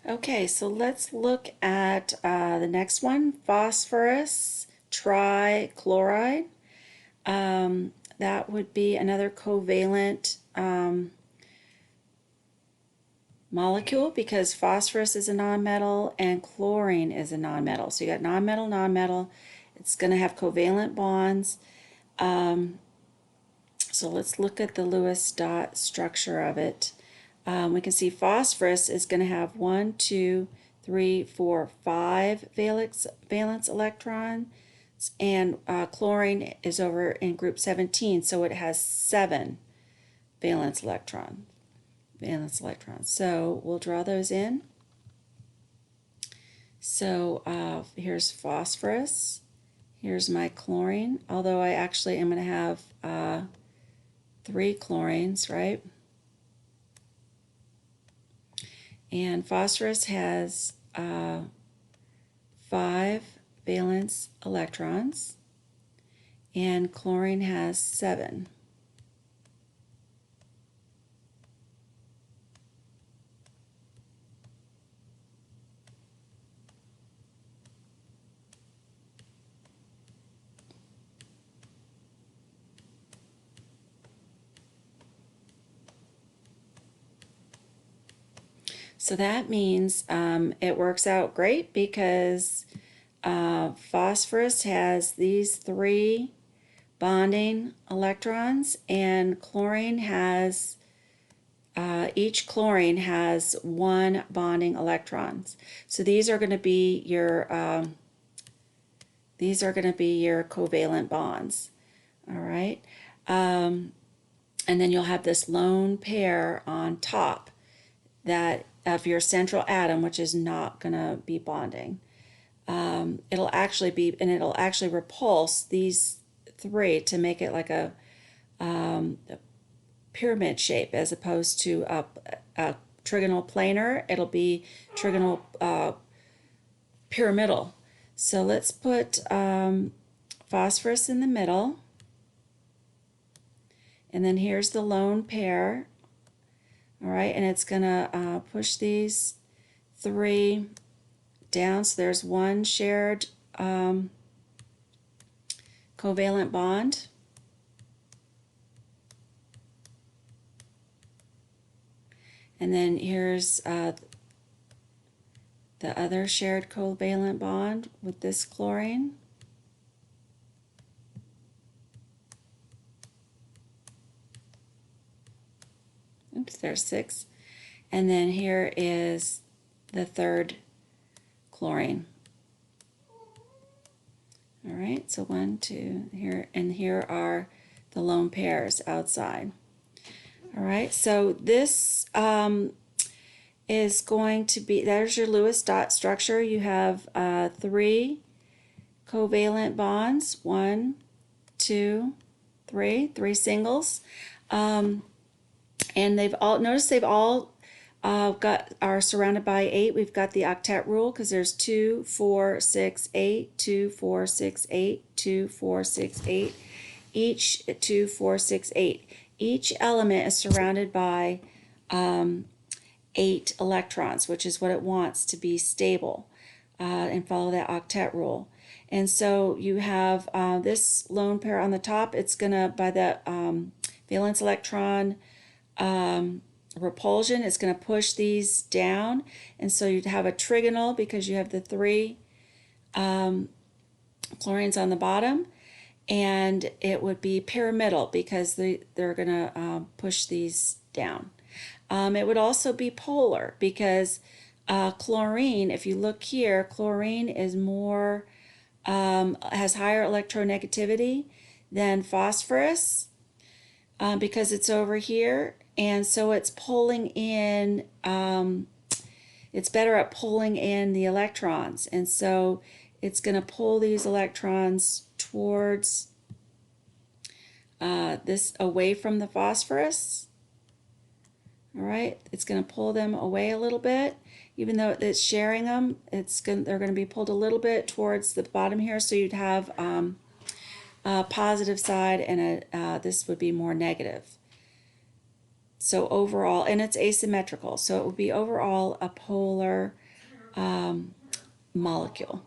Okay, so let's look at the next one, phosphorus trichloride. That would be another covalent molecule because phosphorus is a nonmetal and chlorine is a nonmetal. So you got nonmetal, nonmetal. It's going to have covalent bonds. So let's look at the Lewis dot structure of it. We can see phosphorus is going to have 1, 2, 3, 4, 5 valence electrons, and chlorine is over in group 17, so it has 7 valence electrons. So we'll draw those in. So here's phosphorus. Here's my chlorine, although I actually am going to have 3 chlorines, right? And phosphorus has 5 valence electrons, and chlorine has 7. So that means it works out great because phosphorus has these 3 bonding electrons, and chlorine has each chlorine has 1 bonding electrons. So these are going to be your covalent bonds. All right, and then you'll have this lone pair on top that of your central atom, which is not going to be bonding. It'll actually repulse these 3 to make it like a pyramid shape as opposed to a trigonal planar. It'll be trigonal pyramidal. So let's put phosphorus in the middle, and then here's the lone pair. All right, and it's going to push these 3 down. So there's 1 shared covalent bond. And then here's the other shared covalent bond with this chlorine. Oops, there's 6. And then here is the 3rd chlorine. All right, so 1, 2, here, and here are the lone pairs outside. All right, so this is going to be, there's your Lewis dot structure. You have 3 covalent bonds, 1, 2, 3 singles. And they've all are surrounded by 8. We've got the octet rule because there's 2, 4, 6, 8, 2, 4, 6, 8, 2, 4, 6, 8, each 2, 4, 6, 8. Each element is surrounded by 8 electrons, which is what it wants to be stable and follow that octet rule. And so you have this lone pair on the top. It's going to, by the valence electron repulsion, it's going to push these down, and so you'd have a trigonal because you have the 3 chlorines on the bottom, and it would be pyramidal because they're going to push these down. It would also be polar because chlorine, if you look here, chlorine is more has higher electronegativity than phosphorus because it's over here, and so it's pulling in, it's better at pulling in the electrons, and so it's going to pull these electrons towards this away from the phosphorus. All right, it's going to pull them away a little bit, even though it's sharing them. They're going to be pulled a little bit towards the bottom here, so you'd have a positive side, and this would be more negative. So overall, and it's asymmetrical, so it would be overall a polar molecule.